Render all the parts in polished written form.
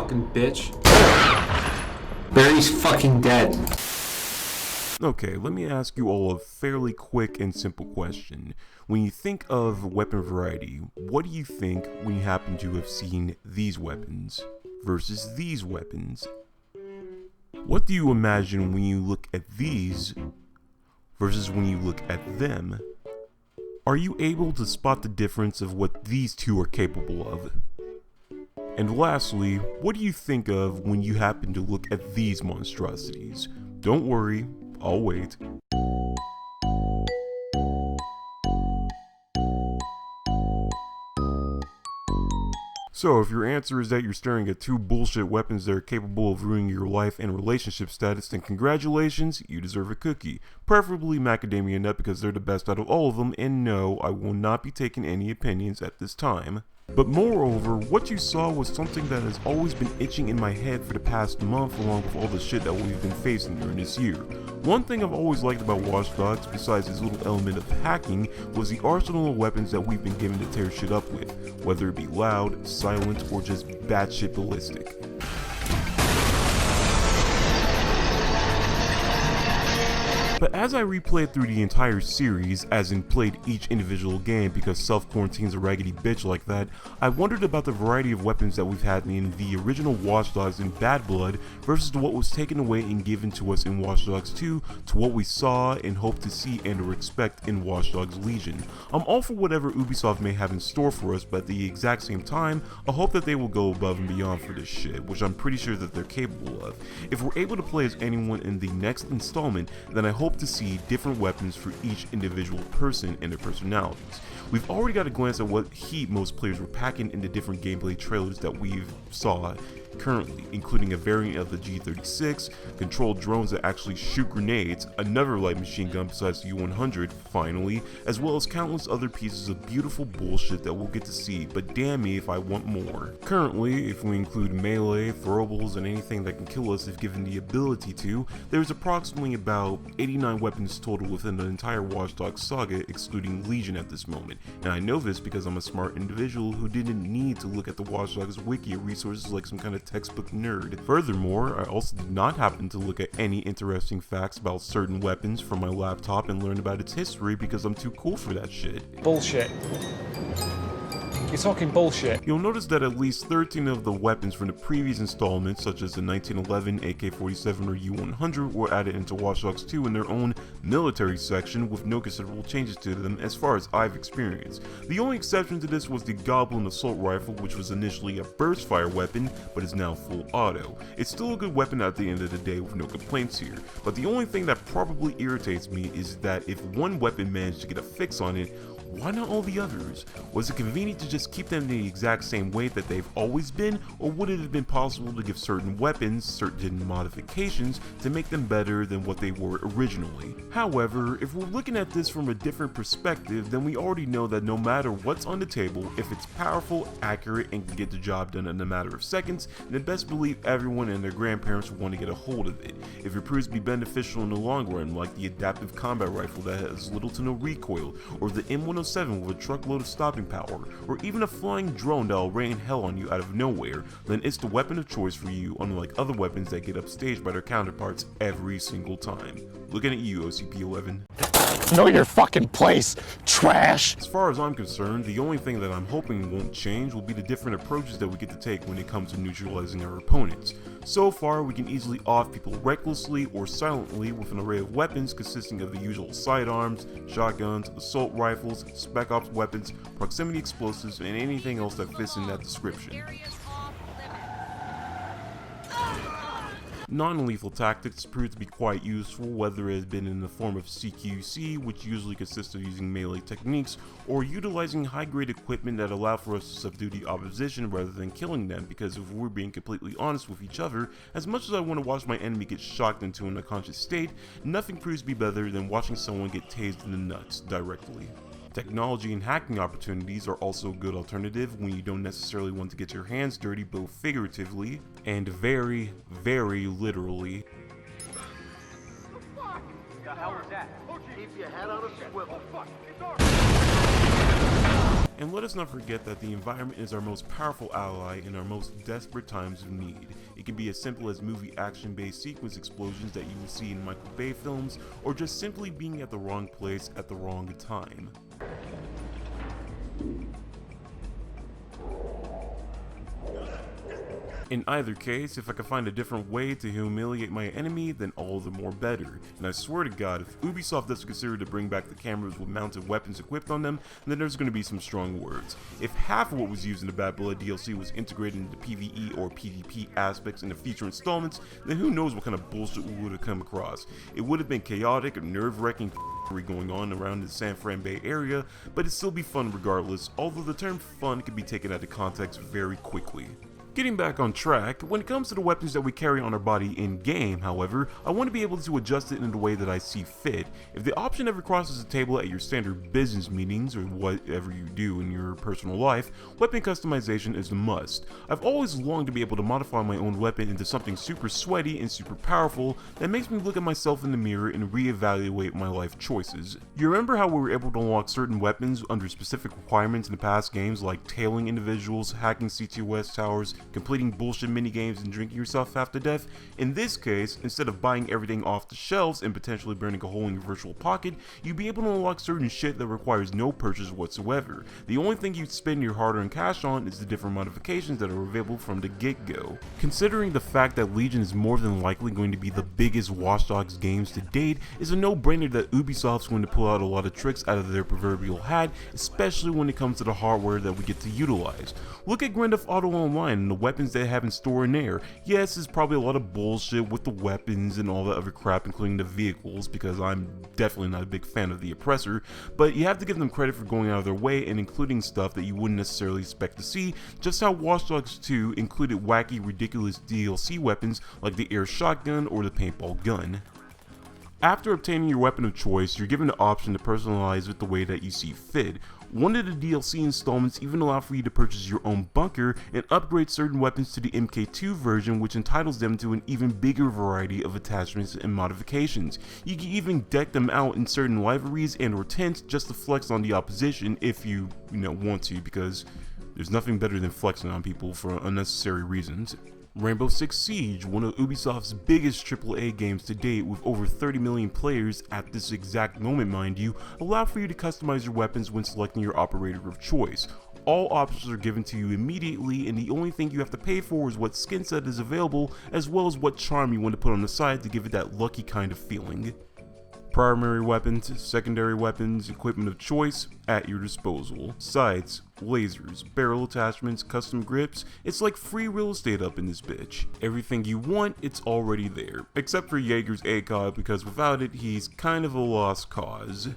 fucking bitch. Barry's fucking dead. Okay, let me ask you all a fairly quick and simple question. When you think of weapon variety, what do you think when you happen to have seen these weapons versus these weapons? What do you imagine when you look at these versus when you look at them? Are you able to spot the difference of what these two are capable of? And lastly, what do you think of when you happen to look at these monstrosities? Don't worry, I'll wait. So if your answer is that you're staring at two bullshit weapons that are capable of ruining your life and relationship status, then congratulations, you deserve a cookie. Preferably macadamia nut because they're the best out of all of them, and no, I will not be taking any opinions at this time. But moreover, what you saw was something that has always been itching in my head for the past month along with all the shit that we've been facing during this year. One thing I've always liked about Watch Dogs, besides this little element of hacking, was the arsenal of weapons that we've been given to tear shit up with, whether it be loud, silent, or just batshit ballistic. But as I replayed through the entire series, as in played each individual game because self-quarantine's a raggedy bitch like that, I wondered about the variety of weapons that we've had in the original Watch Dogs and Bad Blood versus what was taken away and given to us in Watch Dogs 2 to what we saw and hope to see and or expect in Watch Dogs Legion. I'm all for whatever Ubisoft may have in store for us, but at the exact same time, I hope that they will go above and beyond for this shit, which I'm pretty sure that they're capable of. If we're able to play as anyone in the next installment, then I hope to see different weapons for each individual person and their personalities. We've already got a glance at what heat most players were packing in the different gameplay trailers that we've saw currently, including a variant of the G36, controlled drones that actually shoot grenades, another light machine gun besides the U-100 finally, as well as countless other pieces of beautiful bullshit that we'll get to see, but damn me if I want more. Currently, if we include melee, throwables, and anything that can kill us if given the ability to, there's approximately about 89 weapons total within the entire Watch Dogs saga, excluding Legion at this moment, and I know this because I'm a smart individual who didn't need to look at the Watch Dogs wiki or resources like some kind of textbook nerd. Furthermore, I also did not happen to look at any interesting facts about certain weapons from my laptop and learn about its history because I'm too cool for that shit. Bullshit. You're talking bullshit. You'll notice that at least 13 of the weapons from the previous installments, such as the 1911, AK-47, or U-100, were added into Watch Dogs 2 in their own military section with no considerable changes to them as far as I've experienced. The only exception to this was the Goblin Assault Rifle, which was initially a burst fire weapon, but is now full auto. It's still a good weapon at the end of the day with no complaints here, but the only thing that probably irritates me is that if one weapon managed to get a fix on it, why not all the others? Was it convenient to just keep them the exact same way that they've always been, or would it have been possible to give certain weapons certain modifications to make them better than what they were originally? However, if we're looking at this from a different perspective, then we already know that no matter what's on the table, if it's powerful, accurate, and can get the job done in a matter of seconds, then best believe everyone and their grandparents will want to get a hold of it. If it proves to be beneficial in the long run, like the adaptive combat rifle that has little to no recoil, or the M107 with a truckload of stopping power, or even a flying drone that'll rain hell on you out of nowhere, then it's the weapon of choice for you, unlike other weapons that get upstaged by their counterparts every single time. Looking at you, OCP-11. Know your fucking place, trash! As far as I'm concerned, the only thing that I'm hoping won't change will be the different approaches that we get to take when it comes to neutralizing our opponents. So far, we can easily off people recklessly or silently with an array of weapons consisting of the usual sidearms, shotguns, assault rifles, spec ops weapons, proximity explosives, and anything else that fits in that description. Non-lethal tactics prove to be quite useful, whether it has been in the form of CQC, which usually consists of using melee techniques, or utilizing high-grade equipment that allow for us to subdue the opposition rather than killing them, because if we're being completely honest with each other, as much as I want to watch my enemy get shocked into an unconscious state, nothing proves to be better than watching someone get tased in the nuts directly. Technology and hacking opportunities are also a good alternative when you don't necessarily want to get your hands dirty both figuratively and very, very literally. What the hell was that? Keep your head on a swivel. And let us not forget that the environment is our most powerful ally in our most desperate times of need. It can be as simple as movie action-based sequence explosions that you will see in Michael Bay films, or just simply being at the wrong place at the wrong time. In either case, if I can find a different way to humiliate my enemy, then all the more better. And I swear to God, if Ubisoft does consider to bring back the cameras with mounted weapons equipped on them, then there's going to be some strong words. If half of what was used in the Bad Blood DLC was integrated into PvE or PvP aspects in the future installments, then who knows what kind of bullshit we would have come across. It would have been chaotic and nerve-wracking going on around the San Fran Bay area, but it'd still be fun regardless, although the term fun can be taken out of context very quickly. Getting back on track, when it comes to the weapons that we carry on our body in-game, however, I want to be able to adjust it in the way that I see fit. If the option ever crosses the table at your standard business meetings, or whatever you do in your personal life, weapon customization is a must. I've always longed to be able to modify my own weapon into something super sweaty and super powerful that makes me look at myself in the mirror and reevaluate my life choices. You remember how we were able to unlock certain weapons under specific requirements in the past games, like tailing individuals, hacking CTOS towers, completing bullshit minigames, and drinking yourself half to death? In this case, instead of buying everything off the shelves and potentially burning a hole in your virtual pocket, you'd be able to unlock certain shit that requires no purchase whatsoever. The only thing you'd spend your hard-earned cash on is the different modifications that are available from the get-go. Considering the fact that Legion is more than likely going to be the biggest Watch Dogs games to date, it's a no-brainer that Ubisoft's going to pull out a lot of tricks out of their proverbial hat, especially when it comes to the hardware that we get to utilize. Look at Grand Theft Auto Online and the weapons they have in store in there. Yes, it's probably a lot of bullshit with the weapons and all that other crap, including the vehicles, because I'm definitely not a big fan of the Oppressor, but you have to give them credit for going out of their way and including stuff that you wouldn't necessarily expect to see, just how Watch Dogs 2 included wacky, ridiculous DLC weapons like the air shotgun or the paintball gun. After obtaining your weapon of choice, you're given the option to personalize it the way that you see fit. One of the DLC installments even allow for you to purchase your own bunker and upgrade certain weapons to the MK2 version, which entitles them to an even bigger variety of attachments and modifications. You can even deck them out in certain liveries and or tents just to flex on the opposition if you want to, because there's nothing better than flexing on people for unnecessary reasons. Rainbow Six Siege, one of Ubisoft's biggest AAA games to date with over 30 million players at this exact moment, mind you, allow for you to customize your weapons when selecting your operator of choice. All options are given to you immediately, and the only thing you have to pay for is what skin set is available, as well as what charm you want to put on the side to give it that lucky kind of feeling. Primary weapons, secondary weapons, equipment of choice at your disposal. Sights, lasers, barrel attachments, custom grips, it's like free real estate up in this bitch. Everything you want, it's already there. Except for Jaeger's ACOG, because without it, he's kind of a lost cause.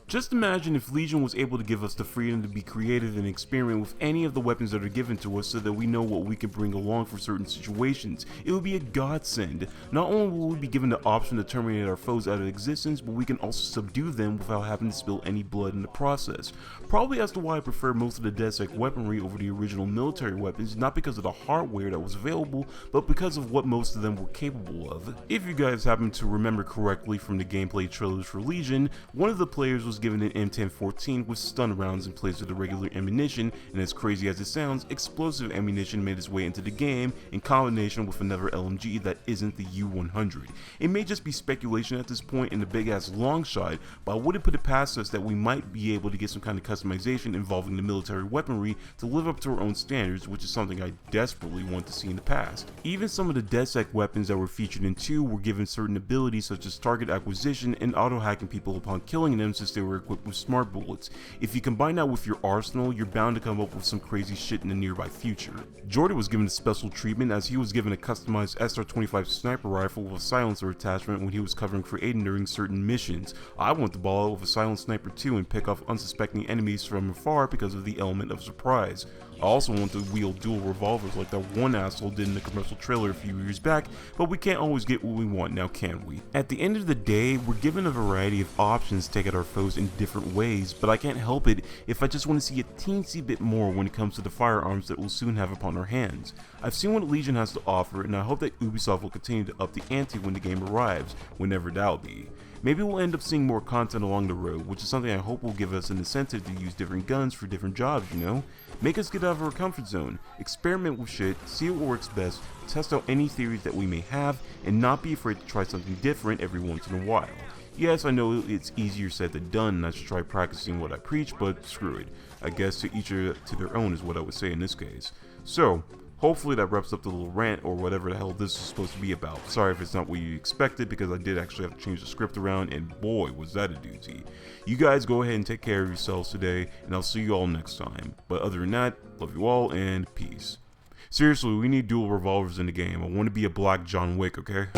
Just imagine if Legion was able to give us the freedom to be creative and experiment with any of the weapons that are given to us so that we know what we can bring along for certain situations. It would be a godsend. Not only will we be given the option to terminate our foes out of existence, but we can also subdue them without having to spill any blood in the process. Probably as to why I prefer most of the DedSec weaponry over the original military weapons, not because of the hardware that was available, but because of what most of them were capable of. If you guys happen to remember correctly from the gameplay trailers for Legion, one of the players was given an M1014 with stun rounds in place of the regular ammunition, and as crazy as it sounds, explosive ammunition made its way into the game in combination with another LMG that isn't the U100. It may just be speculation at this point in the big ass long shot, but I wouldn't put it past us that we might be able to get some kind of customization involving the military weaponry to live up to our own standards, which is something I desperately want to see in the past. Even some of the DedSec weapons that were featured in 2 were given certain abilities such as target acquisition and auto-hacking people upon killing them, since they were equipped with smart bullets. If you combine that with your arsenal, you're bound to come up with some crazy shit in the nearby future. Jordan was given a special treatment as he was given a customized SR-25 sniper rifle with a silencer attachment when he was covering for Aiden during certain missions. I want to ball out with a silent sniper too and pick off unsuspecting enemies from afar because of the element of surprise. I also want to wield dual revolvers like that one asshole did in the commercial trailer a few years back, but we can't always get what we want now, can we? At the end of the day, we're given a variety of options to take out our foes in different ways, but I can't help it if I just want to see a teensy bit more when it comes to the firearms that we'll soon have upon our hands. I've seen what Legion has to offer, and I hope that Ubisoft will continue to up the ante when the game arrives, whenever that'll be. Maybe we'll end up seeing more content along the road, which is something I hope will give us an incentive to use different guns for different jobs, you know? Make us get out of our comfort zone, experiment with shit, see what works best, test out any theories that we may have, and not be afraid to try something different every once in a while. Yes, I know it's easier said than done, and I should try practicing what I preach, but screw it. I guess to each to their own is what I would say in this case. So, hopefully that wraps up the little rant or whatever the hell this is supposed to be about. Sorry if it's not what you expected, because I did actually have to change the script around, and boy was that a doozy. You guys go ahead and take care of yourselves today, and I'll see you all next time. But other than that, love you all and peace. Seriously, we need dual revolvers in the game. I want to be a black John Wick, okay?